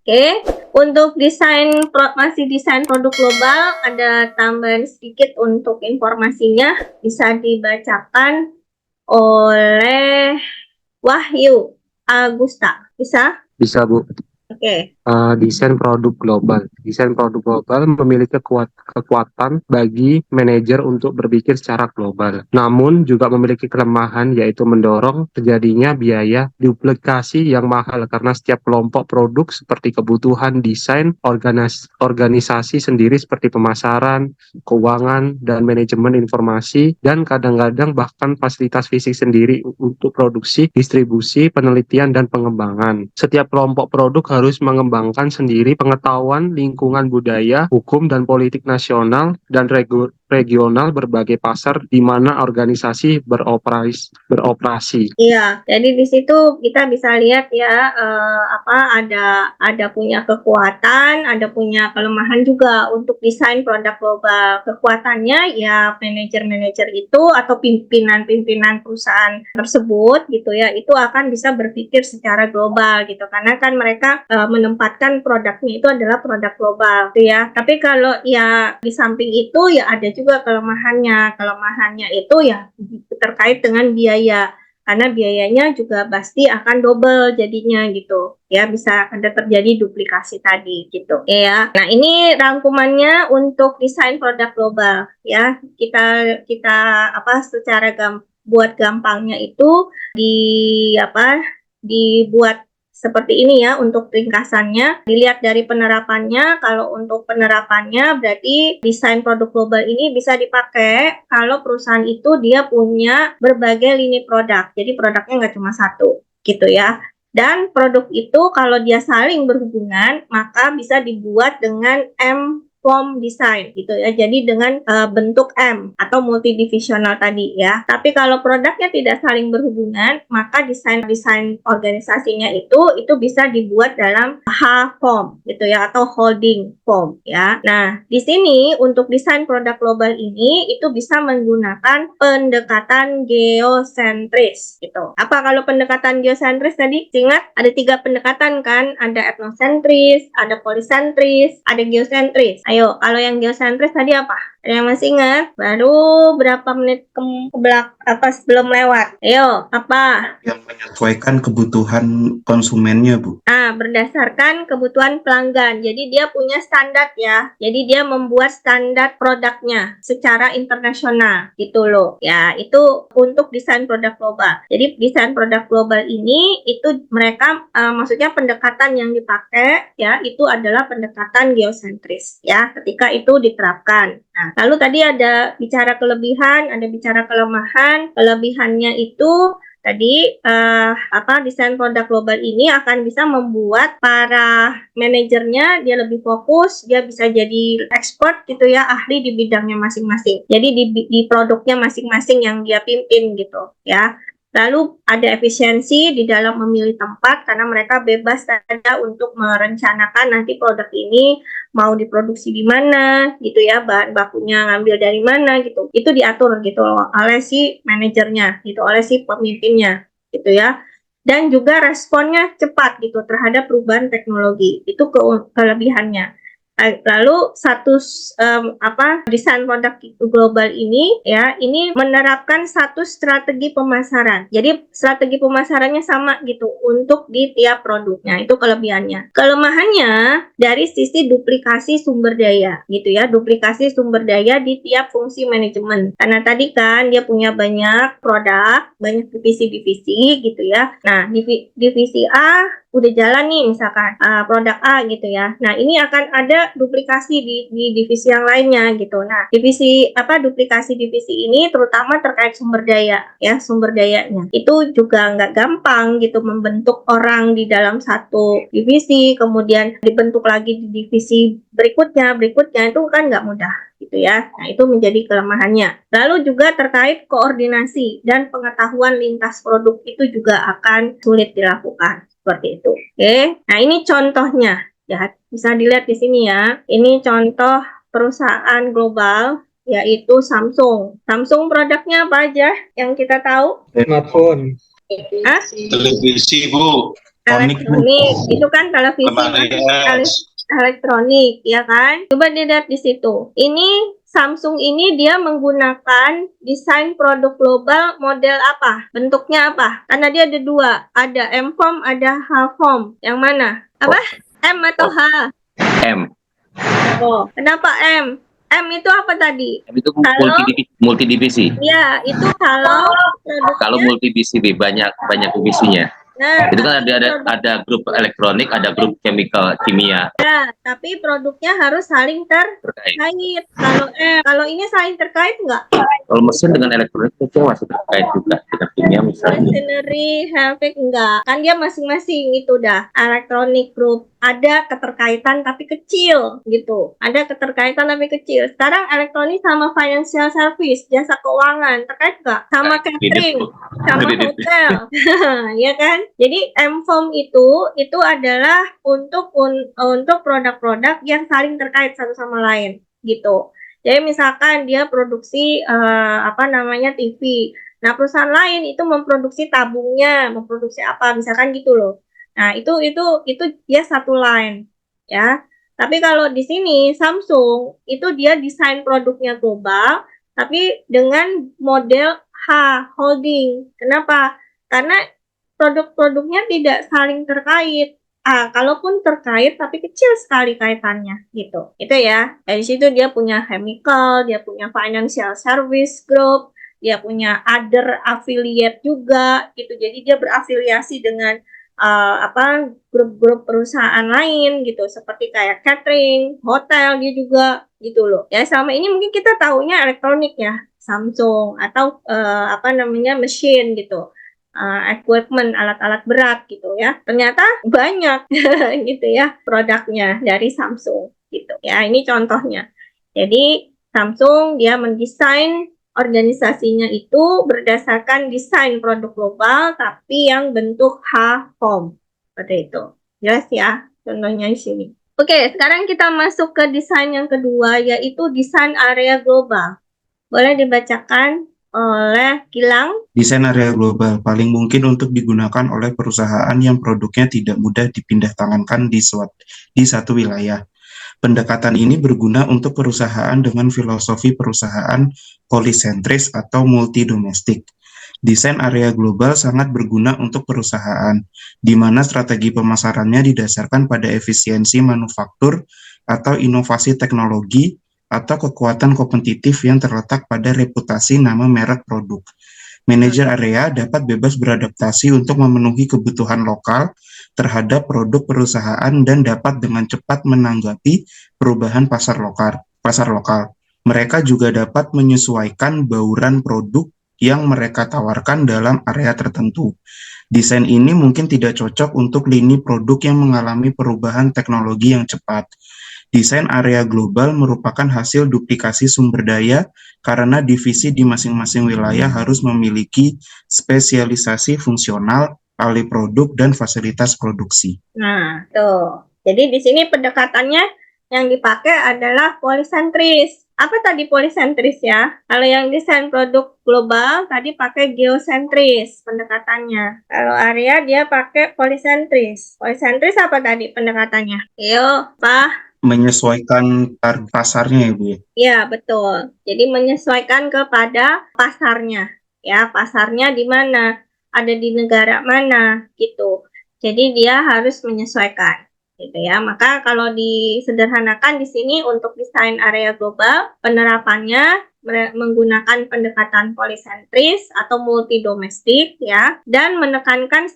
Oke, untuk masih desain produk global, ada tambahan sedikit untuk informasinya, bisa dibacakan oleh Wahyu Agusta. Bisa? Bisa, Bu. Oke. Desain produk global. Desain produk global memiliki kekuatan bagi manajer untuk berpikir secara global. Namun juga memiliki kelemahan, yaitu mendorong terjadinya biaya duplikasi yang mahal karena setiap kelompok produk seperti kebutuhan desain organisasi sendiri seperti pemasaran, keuangan, dan manajemen informasi, dan kadang-kadang bahkan fasilitas fisik sendiri untuk produksi, distribusi, penelitian, dan pengembangan. Setiap kelompok produk harus mengembangkan sendiri pengetahuan lingkungan budaya, hukum, dan politik nasional dan regional berbagai pasar di mana organisasi beroperasi. Iya, jadi di situ kita bisa lihat ya, ada punya kekuatan, ada punya kelemahan juga untuk desain produk global. Kekuatannya ya manajer-manajer itu atau pimpinan-pimpinan perusahaan tersebut gitu ya, itu akan bisa berpikir secara global gitu, karena kan mereka menempatkan produknya itu adalah produk global gitu ya. Tapi kalau ya di samping itu ya ada juga kelemahannya. Kelemahannya itu ya terkait dengan biaya, karena biayanya juga pasti akan double jadinya gitu ya, bisa ada terjadi duplikasi tadi gitu ya. Nah, ini rangkumannya untuk desain produk global ya. Kita secara buat gampangnya itu dibuat seperti ini ya untuk ringkasannya. Dilihat dari penerapannya, kalau untuk penerapannya berarti desain produk global ini bisa dipakai kalau perusahaan itu dia punya berbagai lini produk. Jadi produknya nggak cuma satu gitu ya. Dan produk itu kalau dia saling berhubungan, maka bisa dibuat dengan form design gitu ya. Jadi dengan bentuk M atau multidivisional tadi ya. Tapi kalau produknya tidak saling berhubungan, maka desain organisasinya itu bisa dibuat dalam H form gitu ya, atau holding form ya. Nah, di sini untuk desain produk global ini itu bisa menggunakan pendekatan geosentris gitu. Apa kalau pendekatan geosentris tadi? Ingat ada 3 pendekatan kan? Ada etnosentris, ada polisentris, ada geosentris. Ayo, kalau yang geosentris tadi apa? Ada yang masih ingat? Baru berapa menit sebelum lewat? Ayo, apa? Yang menyesuaikan kebutuhan konsumennya, Bu. Berdasarkan kebutuhan pelanggan. Jadi dia punya standar ya. Jadi dia membuat standar produknya secara internasional gitu loh. Ya, itu untuk desain produk global. Jadi desain produk global ini itu mereka maksudnya pendekatan yang dipakai ya itu adalah pendekatan geosentris ya ketika itu diterapkan. Nah, lalu tadi ada bicara kelebihan, ada bicara kelemahan. Kelebihannya itu tadi desain produk global ini akan bisa membuat para manajernya dia lebih fokus, dia bisa jadi expert gitu ya, ahli di bidangnya masing-masing. Jadi di produknya masing-masing yang dia pimpin gitu ya. Lalu ada efisiensi di dalam memilih tempat karena mereka bebas saja untuk merencanakan nanti produk ini mau diproduksi di mana gitu ya, bahan bakunya ngambil dari mana gitu. Itu diatur gitu oleh si manajernya gitu, oleh si pemimpinnya gitu ya. Dan juga responnya cepat gitu terhadap perubahan teknologi. Itu kelebihannya. Lalu desain produk global ini ya ini menerapkan satu strategi pemasaran. Jadi strategi pemasarannya sama gitu untuk di tiap produknya. Itu kelebihannya. Kelemahannya dari sisi duplikasi sumber daya gitu ya, duplikasi sumber daya di tiap fungsi manajemen. Karena tadi kan dia punya banyak produk, banyak divisi-divisi gitu ya. Nah, divisi A udah jalan nih misalkan produk A gitu ya. Nah, ini akan ada duplikasi di divisi yang lainnya gitu. Nah, duplikasi divisi ini terutama terkait sumber daya ya, sumber dayanya. Itu juga nggak gampang gitu membentuk orang di dalam satu divisi, kemudian dibentuk lagi di divisi berikutnya itu kan nggak mudah gitu ya. Nah, itu menjadi kelemahannya. Lalu juga terkait koordinasi dan pengetahuan lintas produk itu juga akan sulit dilakukan. Seperti itu. Oke. Nah, ini contohnya. Ya, bisa dilihat di sini ya. Ini contoh perusahaan global yaitu Samsung. Samsung produknya apa aja yang kita tahu? Smartphone. Hah? Televisi, Bu. Elektronik itu kan televisi Lemari elektronik, ya kan? Coba dilihat di situ. Ini Samsung ini dia menggunakan desain produk global model apa? Bentuknya apa? Karena dia ada dua, ada M-form, ada H-form. Yang mana? Apa? M atau H? M. Oh, kenapa M? M itu apa tadi? M itu Kalau multidivisi. ya, itu kalau Kalau produknya. multidivisi banyak divisinya. Nah, Itu kan tapi ada grup elektronik, ada grup kimia tapi produknya harus saling terkait. terkait. Kalau ini saling terkait nggak? Kalau mesin dengan elektronik itu masih terkait juga dengan kimia misalnya. Machinery, Helvetic enggak. Kan dia masing-masing itu dah. Electronic group ada keterkaitan tapi kecil gitu. Ada keterkaitan tapi kecil. Sekarang elektronik sama financial service, jasa keuangan terkait nggak? Sama catering, sama hotel, ya kan? Jadi M-form itu adalah untuk produk-produk yang saling terkait satu sama lain gitu. Jadi misalkan dia produksi TV. Nah, perusahaan lain itu memproduksi tabungnya, memproduksi apa, misalkan gitu loh. Nah, itu dia satu line, ya. Tapi kalau di sini Samsung itu dia desain produknya global, tapi dengan model H holding. Kenapa? Karena produk-produknya tidak saling terkait. Kalaupun terkait tapi kecil sekali kaitannya gitu. Itu ya. Dari situ dia punya chemical, dia punya financial service group, dia punya other affiliate juga gitu. Jadi dia berafiliasi dengan grup-grup perusahaan lain gitu, seperti kayak catering, hotel dia juga gitu loh. Ya selama ini mungkin kita taunya elektronik ya, Samsung atau mesin gitu. Equipment, alat-alat berat gitu ya. Ternyata banyak gitu ya produknya dari Samsung gitu. Ya, ini contohnya. Jadi Samsung dia mendesain organisasinya itu berdasarkan desain produk global tapi yang bentuk H-form. Seperti itu. Jelas ya contohnya di sini. Oke, sekarang kita masuk ke desain yang kedua, yaitu desain area global. Boleh dibacakan oleh Gilang. Desain area global paling mungkin untuk digunakan oleh perusahaan yang produknya tidak mudah dipindah tangankan di satu wilayah. Pendekatan ini berguna untuk perusahaan dengan filosofi perusahaan polisentris atau multi-domestik. Desain area global sangat berguna untuk perusahaan, di mana strategi pemasarannya didasarkan pada efisiensi manufaktur atau inovasi teknologi atau kekuatan kompetitif yang terletak pada reputasi nama merek produk. Manajer area dapat bebas beradaptasi untuk memenuhi kebutuhan lokal terhadap produk perusahaan dan dapat dengan cepat menanggapi perubahan pasar lokal. Mereka juga dapat menyesuaikan bauran produk yang mereka tawarkan dalam area tertentu. Desain ini mungkin tidak cocok untuk lini produk yang mengalami perubahan teknologi yang cepat. Desain area global merupakan hasil duplikasi sumber daya karena divisi di masing-masing wilayah harus memiliki spesialisasi fungsional, ahli produk, dan fasilitas produksi. Nah, tuh. Jadi di sini pendekatannya yang dipakai adalah polisentris. Apa tadi polisentris ya? Kalau yang desain produk global tadi pakai geosentris pendekatannya. Kalau area dia pakai polisentris. Polisentris apa tadi pendekatannya? Yo, Pak. Menyesuaikan target pasarnya ya Bu ya? Ya, betul. Jadi menyesuaikan kepada pasarnya. Ya, pasarnya di mana? Ada di negara mana gitu. Jadi dia harus menyesuaikan gitu ya. Maka kalau disederhanakan di sini untuk desain area global, penerapannya menggunakan pendekatan polisentris atau multidomestik ya, dan menekankan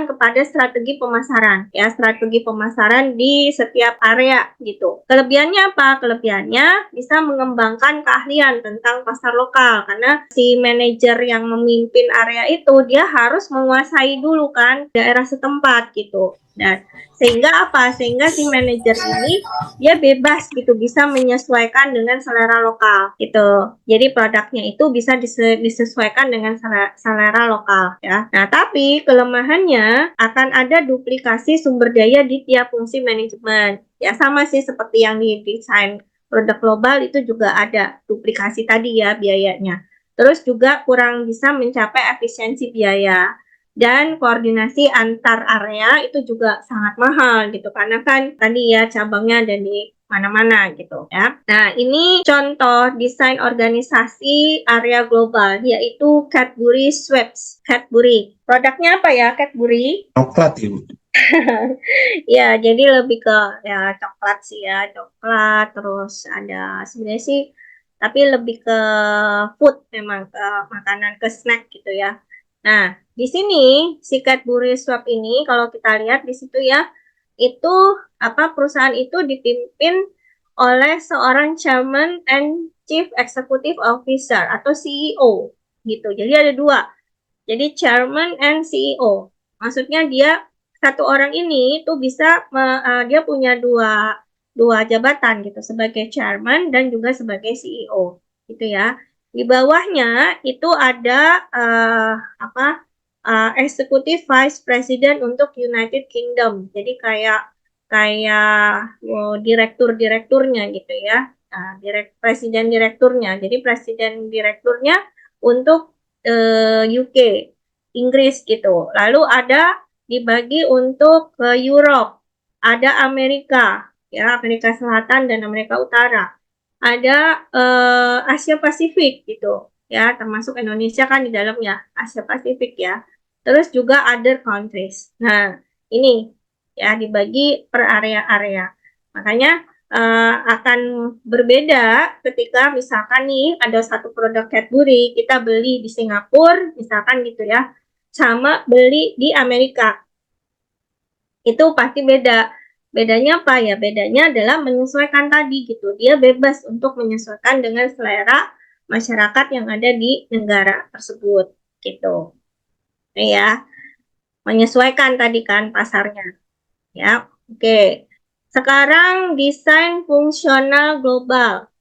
kepada strategi pemasaran ya, strategi pemasaran di setiap area gitu. Kelebihannya apa? Kelebihannya bisa mengembangkan keahlian tentang pasar lokal, karena si manajer yang memimpin area itu dia harus menguasai dulu kan daerah setempat gitu. Dan sehingga apa? Sehingga si manajer ini dia bebas gitu, bisa menyesuaikan dengan selera lokal gitu. Jadi produknya itu bisa disesuaikan dengan selera lokal ya. Nah, tapi kelemahannya akan ada duplikasi sumber daya di tiap fungsi manajemen. Ya sama sih seperti yang di desain produk global itu juga ada duplikasi tadi ya biayanya. Terus juga kurang bisa mencapai efisiensi biaya. Dan koordinasi antar area itu juga sangat mahal gitu, karena kan tadi ya cabangnya ada di mana-mana gitu ya. Nah, ini contoh desain organisasi area global, yaitu Cadbury Schweppes. Cadbury. Produknya apa ya Cadbury? Coklat ya, Bu. Ya, jadi lebih ke ya coklat sih ya, coklat, terus ada sebenarnya sih, tapi lebih ke food, memang ke makanan, ke snack gitu ya. Nah, di sini si Cadbury Schweppes ini kalau kita lihat di situ ya, itu perusahaan itu dipimpin oleh seorang Chairman and Chief Executive Officer atau CEO gitu. Jadi ada dua. Jadi Chairman and CEO. Maksudnya dia satu orang ini tuh bisa dia punya dua jabatan gitu, sebagai Chairman dan juga sebagai CEO gitu ya. Di bawahnya itu ada Executive Vice President untuk United Kingdom. Jadi kayak direktur-direkturnya gitu ya. Nah, presiden direkturnya. Jadi presiden direkturnya untuk UK, Inggris gitu. Lalu ada dibagi untuk Europe, ada Amerika, ya Amerika Selatan dan Amerika Utara. Ada Asia Pasifik gitu, ya termasuk Indonesia kan di dalamnya Asia Pasifik ya. Terus juga other countries. Nah, ini ya dibagi per area-area. Makanya akan berbeda ketika misalkan nih ada satu produk Cadbury kita beli di Singapura misalkan gitu ya, sama beli di Amerika. Itu pasti beda. Bedanya apa ya? Bedanya adalah menyesuaikan tadi gitu. Dia bebas untuk menyesuaikan dengan selera masyarakat yang ada di negara tersebut gitu. Nah, ya, menyesuaikan tadi kan pasarnya. Ya, oke. Sekarang desain fungsional global.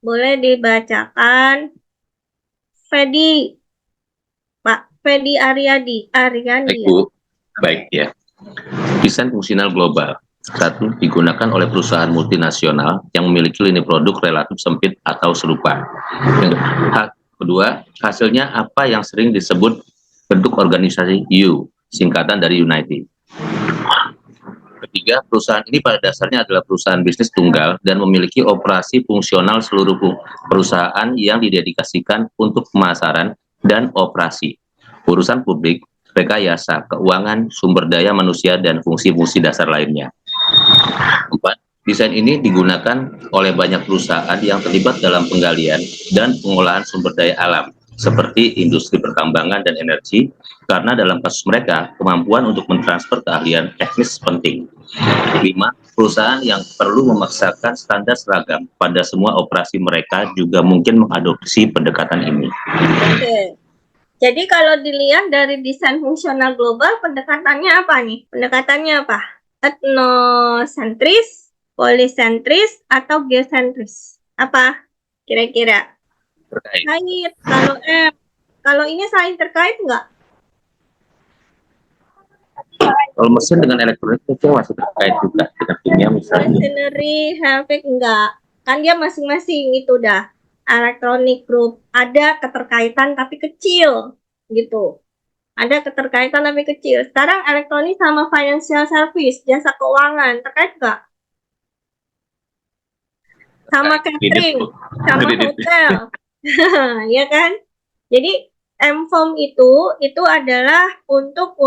Boleh dibacakan Fedi, Pak Fedi Ariandi. Baik, Bu. Baik ya. Desain fungsional global. Satu, digunakan oleh perusahaan multinasional yang memiliki lini produk relatif sempit atau serupa. Kedua, hasilnya apa yang sering disebut bentuk organisasi U, singkatan dari United. Ketiga, perusahaan ini pada dasarnya adalah perusahaan bisnis tunggal dan memiliki operasi fungsional seluruh perusahaan yang didedikasikan untuk pemasaran dan operasi, urusan publik, rekayasa, keuangan, sumber daya manusia, dan fungsi-fungsi dasar lainnya. 4. Desain ini digunakan oleh banyak perusahaan yang terlibat dalam penggalian dan pengolahan sumber daya alam, seperti industri pertambangan dan energi, karena dalam kasus mereka, kemampuan untuk mentransfer keahlian teknis penting. 5. Perusahaan yang perlu memaksakan standar seragam pada semua operasi mereka juga mungkin mengadopsi pendekatan ini. Oke. Jadi kalau dilihat dari desain fungsional global, pendekatannya apa nih? Pendekatannya apa? Etnosentris, polisentris, atau geosentris? Apa kira-kira? Terkait. Terkait. Kalau ini saling terkait nggak? Kalau mesin dengan elektronik itu masih terkait juga dengan kimia misalnya. Machinery, Helvik enggak. Kan dia masing-masing itu dah. Electronic group ada keterkaitan tapi kecil gitu. Ada keterkaitan tapi kecil. Sekarang elektronik sama financial service, jasa keuangan, terkait nggak? Sama catering, sama hotel. Ya kan? Jadi M-Form itu adalah untuk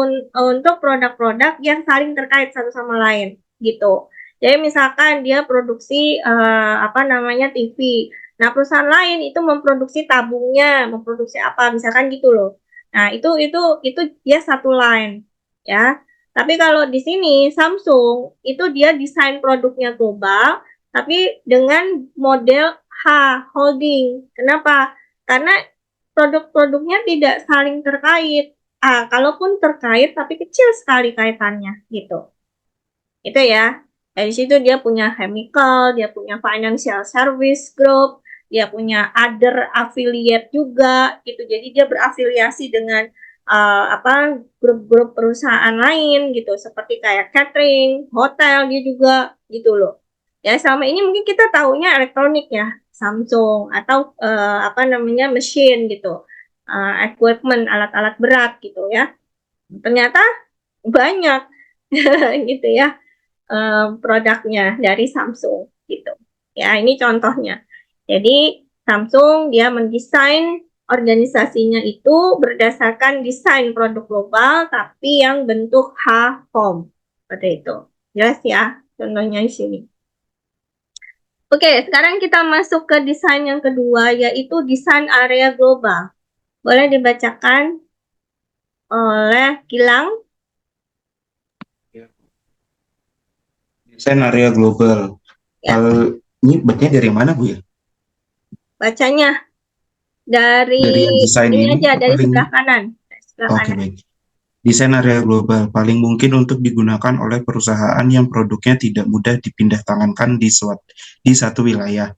produk-produk yang saling terkait satu sama lain gitu. Jadi misalkan dia produksi TV. Nah, perusahaan lain itu memproduksi tabungnya, memproduksi apa, misalkan gitu loh. Nah, itu dia satu line ya. Tapi kalau di sini Samsung itu dia desain produknya global tapi dengan model H holding. Kenapa? Karena produk-produknya tidak saling terkait. Kalaupun terkait tapi kecil sekali kaitannya gitu. Itu ya. Dari situ dia punya chemical, dia punya financial service group, dia punya other affiliate juga gitu. Jadi dia berafiliasi dengan grup-grup perusahaan lain gitu, seperti kayak catering, hotel dia juga gitu loh. Ya selama ini mungkin kita tahunya elektronik ya, Samsung atau mesin gitu, equipment, alat-alat berat gitu ya. Ternyata banyak gitu ya produknya dari Samsung gitu. Ya, ini contohnya. Jadi Samsung dia mendesain organisasinya itu berdasarkan desain produk global tapi yang bentuk H-form. Seperti itu. Jelas ya contohnya di sini. Oke, sekarang kita masuk ke desain yang kedua, yaitu desain area global. Boleh dibacakan oleh Gilang? Desain area global. Ya, Ini bacanya dari mana, Bu ya? bacanya dari Dari yang desain ini ini aja, dari paling sebelah kanan. Sebelah oke kanan. baik. Desain area global paling mungkin untuk digunakan oleh perusahaan yang produknya tidak mudah dipindah tangankan di satu wilayah.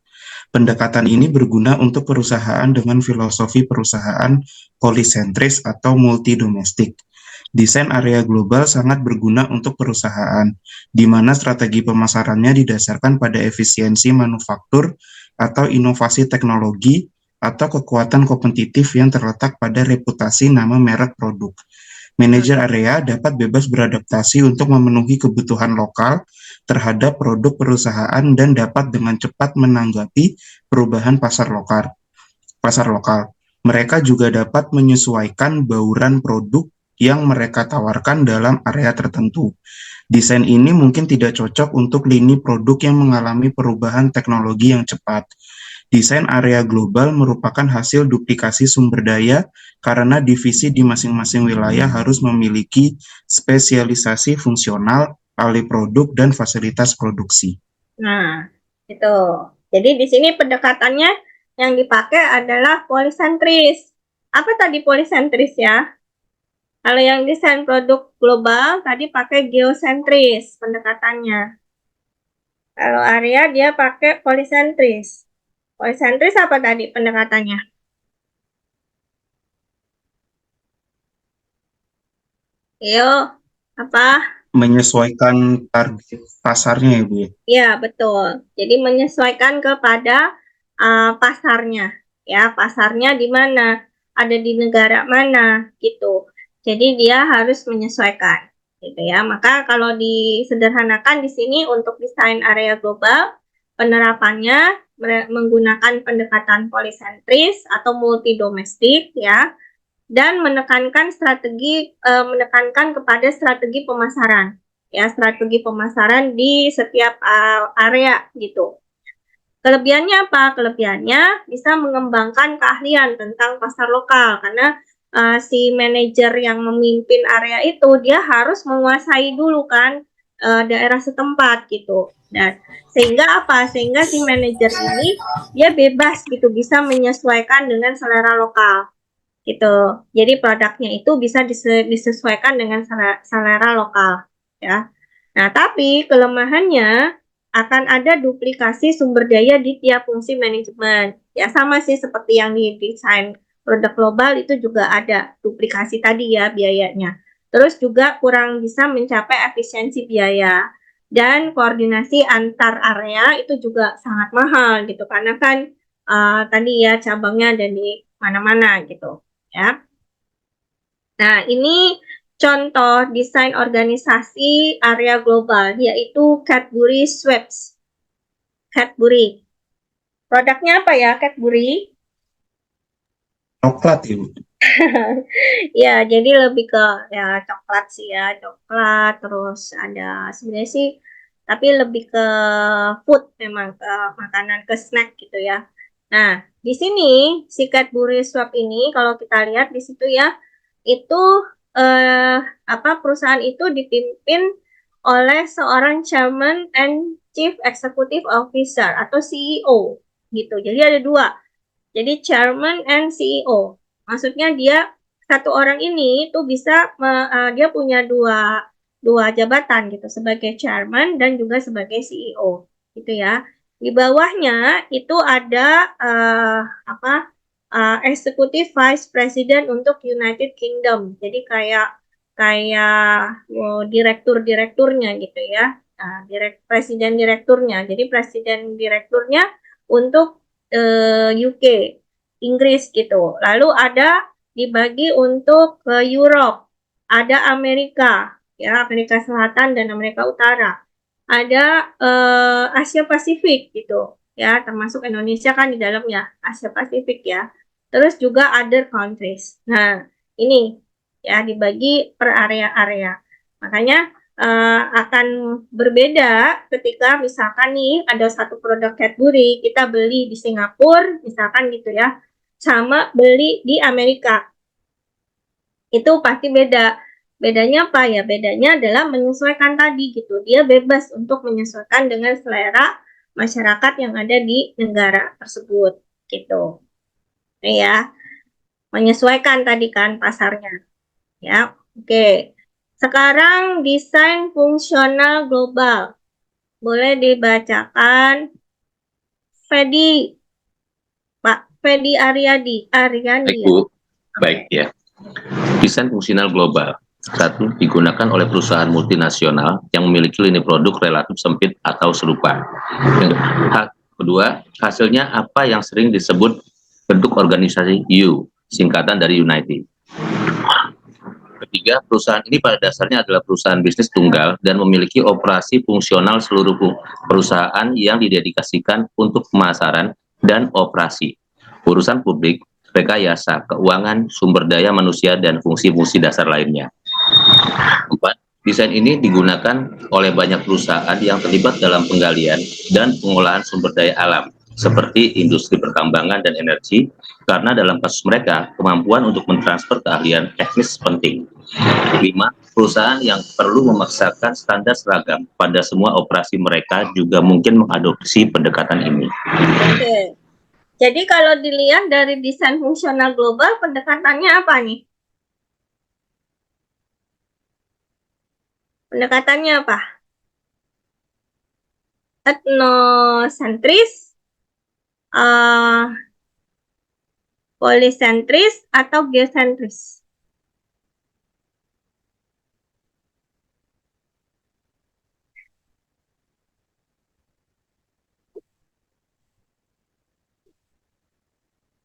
Pendekatan ini berguna untuk perusahaan dengan filosofi perusahaan polisentris atau multidomestik. Desain area global sangat berguna untuk perusahaan, di mana strategi pemasarannya didasarkan pada efisiensi manufaktur atau inovasi teknologi atau kekuatan kompetitif yang terletak pada reputasi nama merek produk. Manajer area dapat bebas beradaptasi untuk memenuhi kebutuhan lokal terhadap produk perusahaan dan dapat dengan cepat menanggapi perubahan pasar lokal. Mereka juga dapat menyesuaikan bauran produk yang mereka tawarkan dalam area tertentu. Desain ini mungkin tidak cocok untuk lini produk yang mengalami perubahan teknologi yang cepat. Desain area global merupakan hasil duplikasi sumber daya karena divisi di masing-masing wilayah harus memiliki spesialisasi fungsional, ahli produk, dan fasilitas produksi. Nah, itu. Jadi di sini pendekatannya yang dipakai adalah polisentris. Apa tadi polisentris ya? Kalau yang desain produk global tadi pakai geosentris pendekatannya. Kalau area dia pakai polisentris. Polisentris apa tadi pendekatannya? Yo, apa? Menyesuaikan target pasarnya ya Bu ya. Ya, betul. Jadi menyesuaikan kepada pasarnya. Ya, pasarnya di mana? Ada di negara mana gitu. Jadi dia harus menyesuaikan gitu ya. Maka kalau disederhanakan di sini untuk desain area global, penerapannya menggunakan pendekatan polisentris atau multidomestik ya, dan menekankan kepada strategi pemasaran ya, strategi pemasaran di setiap area gitu. Kelebihannya apa? Kelebihannya bisa mengembangkan keahlian tentang pasar lokal karena si manajer yang memimpin area itu dia harus menguasai dulu kan daerah setempat gitu. Dan sehingga apa? Sehingga si manajer ini dia bebas gitu, bisa menyesuaikan dengan selera lokal gitu. Jadi produknya itu bisa disesuaikan dengan selera lokal ya. Nah, tapi kelemahannya akan ada duplikasi sumber daya di tiap fungsi manajemen. Ya, sama sih seperti yang di desain produk global itu juga ada duplikasi tadi ya biayanya. Terus juga kurang bisa mencapai efisiensi biaya dan koordinasi antar area itu juga sangat mahal gitu karena kan tadi ya cabangnya ada di mana-mana gitu ya. Nah, ini contoh desain organisasi area global, yaitu Cadbury Schweppes. Cadbury. Produknya apa ya, Cadbury? Coklat ya Bu. Ya, jadi lebih ke ya coklat sih ya, coklat. Terus ada sebenarnya sih, tapi lebih ke food memang, ke makanan, ke snack gitu ya. Nah, di sini si Cadbury Schweppes ini kalau kita lihat di situ ya, itu perusahaan itu dipimpin oleh seorang Chairman and Chief Executive Officer atau CEO gitu. Jadi ada dua. Jadi Chairman and CEO. Maksudnya dia satu orang ini tuh bisa dia punya dua jabatan gitu sebagai Chairman dan juga sebagai CEO gitu ya. Di bawahnya itu ada Executive Vice President untuk United Kingdom. Jadi kayak kayak direktur-direkturnya gitu ya. Nah, presiden direkturnya. Jadi presiden direkturnya untuk UK, Inggris gitu. Lalu ada dibagi untuk Europe. ada Amerika, ya Amerika Selatan dan Amerika Utara, ada Asia Pasifik gitu, ya termasuk Indonesia kan di dalamnya Asia Pasifik ya. Terus juga other countries. Nah ini ya dibagi per area-area. Makanya akan berbeda ketika misalkan nih ada satu produk Cadbury kita beli di Singapura misalkan gitu ya, sama beli di Amerika. Itu pasti beda. Bedanya apa ya? Bedanya adalah menyesuaikan tadi gitu. Dia bebas untuk menyesuaikan dengan selera masyarakat yang ada di negara tersebut gitu. Nah, ya, menyesuaikan tadi kan pasarnya. Ya, oke. Sekarang desain fungsional global. Boleh dibacakan Fedi, Pak Fedi Ariandi. Baik, Ariandi ya. Bu. Baik ya. Desain fungsional global. Satu, digunakan oleh perusahaan multinasional yang memiliki lini produk relatif sempit atau serupa. Kedua, hasilnya apa yang sering disebut bentuk organisasi U, singkatan dari United. Ketiga, perusahaan ini pada dasarnya adalah perusahaan bisnis tunggal dan memiliki operasi fungsional seluruh perusahaan yang didedikasikan untuk pemasaran dan operasi, urusan publik, rekayasa, keuangan, sumber daya manusia, dan fungsi-fungsi dasar lainnya. 4. Desain ini digunakan oleh banyak perusahaan yang terlibat dalam penggalian dan pengolahan sumber daya alam, seperti industri pertambangan dan energi, karena dalam kasus mereka, kemampuan untuk mentransfer keahlian teknis penting. 5. Perusahaan yang perlu memaksakan standar seragam pada semua operasi mereka juga mungkin mengadopsi pendekatan ini. Oke. Jadi kalau dilihat dari desain fungsional global, pendekatannya apa nih? Pendekatannya apa? Etnosentris, polisentris, atau geosentris?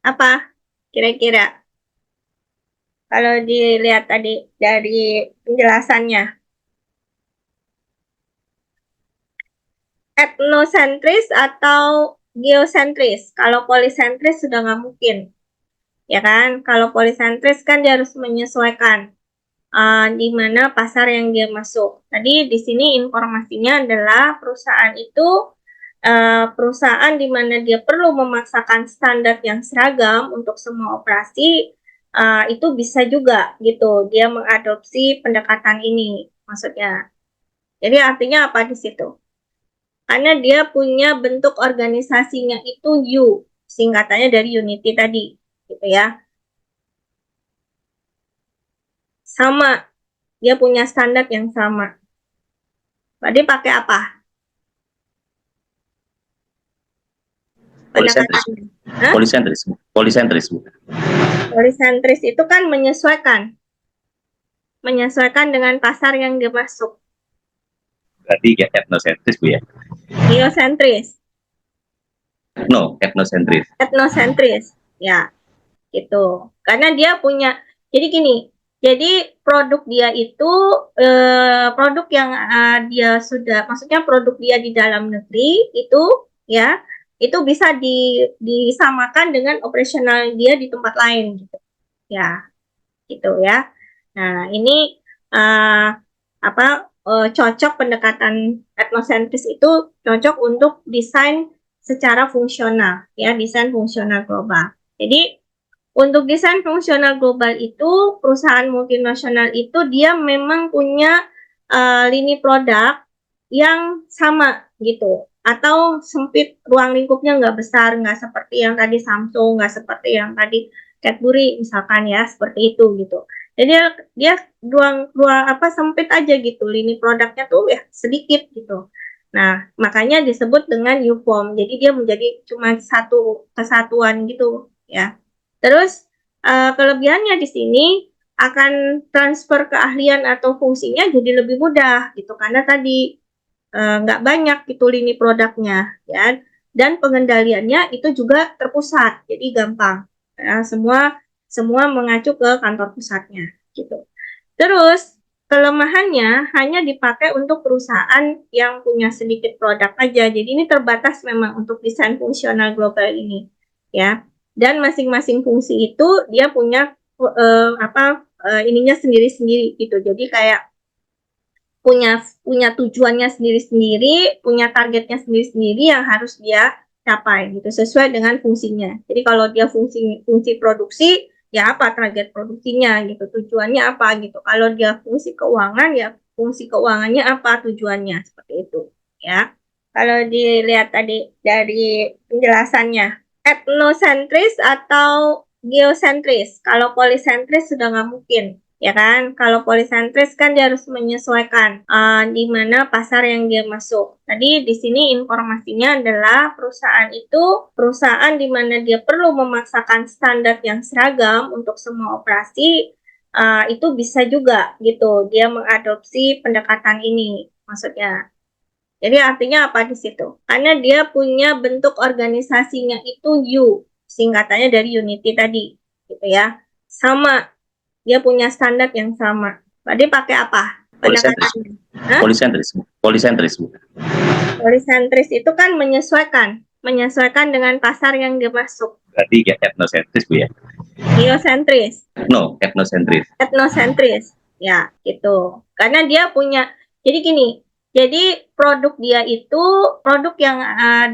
Apa kira-kira? Kalau dilihat tadi dari penjelasannya. Etnosentris atau geosentris? Kalau polisentris sudah nggak mungkin. Ya kan? Kalau polisentris kan dia harus menyesuaikan di mana pasar yang dia masuk. Tadi di sini informasinya adalah perusahaan itu perusahaan di mana dia perlu memaksakan standar yang seragam untuk semua operasi, itu bisa juga gitu dia mengadopsi pendekatan ini maksudnya. Jadi artinya apa di situ? Karena dia punya bentuk organisasinya itu U, singkatannya dari Unity tadi, gitu ya. Sama, dia punya standar yang sama. Berarti pakai apa? Polisentris. Pendekatannya. Hah? Polisentris. Polisentris. Polisentris itu kan menyesuaikan. Menyesuaikan dengan pasar yang dia masuk. Berarti etnosentris, Bu ya? Geosentris. No, etnosentris. Etnosentris. Ya, gitu. Karena dia punya, jadi gini, jadi produk dia itu produk yang dia sudah, maksudnya produk dia di dalam negeri itu ya, itu bisa disamakan dengan operasional dia di tempat lain gitu. Ya, gitu ya. Nah, ini cocok pendekatan etnosentris itu cocok untuk desain secara fungsional ya, desain fungsional global. Jadi untuk desain fungsional global itu perusahaan multinasional itu dia memang punya lini produk yang sama gitu, atau sempit, ruang lingkupnya nggak besar, nggak seperti yang tadi Samsung, nggak seperti yang tadi Cadbury misalkan ya, seperti itu gitu. Jadi dia ruang sempit aja gitu, lini produknya tuh ya sedikit gitu. Nah, makanya disebut dengan U-form. Jadi dia menjadi cuma satu kesatuan gitu ya. Terus kelebihannya di sini akan transfer keahlian atau fungsinya jadi lebih mudah gitu, karena tadi nggak banyak gitu lini produknya ya, dan pengendaliannya itu juga terpusat, jadi gampang ya, semua mengacu ke kantor pusatnya gitu. Terus kelemahannya hanya dipakai untuk perusahaan yang punya sedikit produk aja. Jadi ini terbatas memang untuk desain fungsional global ini, ya. Dan masing-masing fungsi itu dia punya ininya sendiri-sendiri gitu. Jadi kayak punya tujuannya sendiri-sendiri, punya targetnya sendiri-sendiri yang harus dia capai gitu sesuai dengan fungsinya. Jadi kalau dia fungsi produksi, ya apa target produksinya gitu, tujuannya apa gitu. Kalau dia fungsi keuangan, ya fungsi keuangannya apa tujuannya, seperti itu ya. Kalau dilihat tadi dari penjelasannya, etnosentris atau geosentris. Kalau polisentris sudah nggak mungkin, ya kan? Kalau polisentris kan dia harus menyesuaikan di mana pasar yang dia masuk. Tadi di sini informasinya adalah perusahaan itu perusahaan di mana dia perlu memaksakan standar yang seragam untuk semua operasi, itu bisa juga gitu. Dia mengadopsi pendekatan ini, maksudnya. Jadi artinya apa di situ? Karena dia punya bentuk organisasinya itu U, singkatannya dari Unity tadi, gitu ya. Sama, dia punya standar yang sama. Berarti pakai apa Polisentris. pendekatannya? Hah? Polisentris. Polisentris itu kan menyesuaikan dengan pasar yang dia masuk. Berarti ya etnosentris Bu ya? Geosentris, No, etnosentris. etnosentris, ya gitu. Karena dia punya, jadi gini, jadi produk dia itu produk yang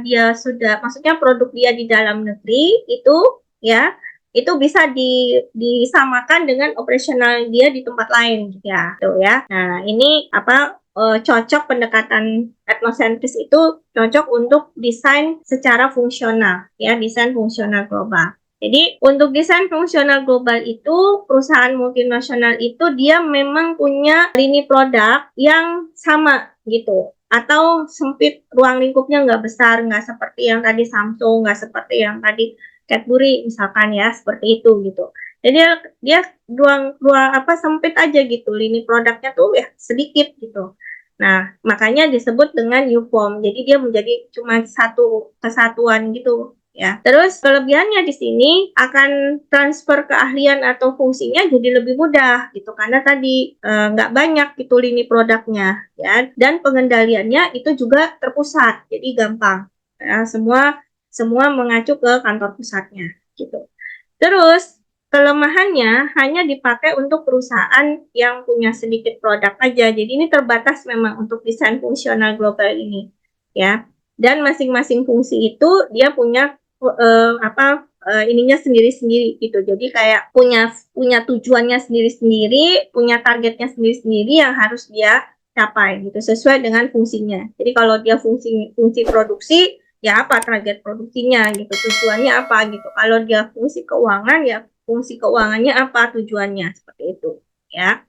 dia sudah, maksudnya produk dia di dalam negeri itu ya, itu bisa disamakan dengan operasional dia di tempat lain ya, tuh ya. Nah, ini cocok pendekatan etnosentris itu cocok untuk desain secara fungsional ya, desain fungsional global. Jadi untuk desain fungsional global itu perusahaan multinasional itu dia memang punya lini produk yang sama gitu, atau sempit, ruang lingkupnya nggak besar, nggak seperti yang tadi Samsung, nggak seperti yang tadi Cadbury misalkan ya, seperti itu gitu. Jadi dia ruang sempit aja gitu, lini produknya tuh ya sedikit gitu. Nah, makanya disebut dengan U-form. Jadi dia menjadi cuma satu kesatuan gitu ya. Terus kelebihannya di sini akan transfer keahlian atau fungsinya jadi lebih mudah gitu, karena tadi nggak banyak gitu lini produknya ya, dan pengendaliannya itu juga terpusat, jadi gampang ya, semua mengacu ke kantor pusatnya gitu. Terus kelemahannya hanya dipakai untuk perusahaan yang punya sedikit produk aja. Jadi ini terbatas memang untuk desain fungsional global ini ya. Dan masing-masing fungsi itu dia punya ininya sendiri-sendiri gitu. Jadi kayak punya tujuannya sendiri-sendiri, punya targetnya sendiri-sendiri yang harus dia capai gitu sesuai dengan fungsinya. Jadi kalau dia fungsi produksi, ya apa target produksinya gitu, tujuannya apa gitu. Kalau dia fungsi keuangan, ya fungsi keuangannya apa tujuannya, seperti itu ya.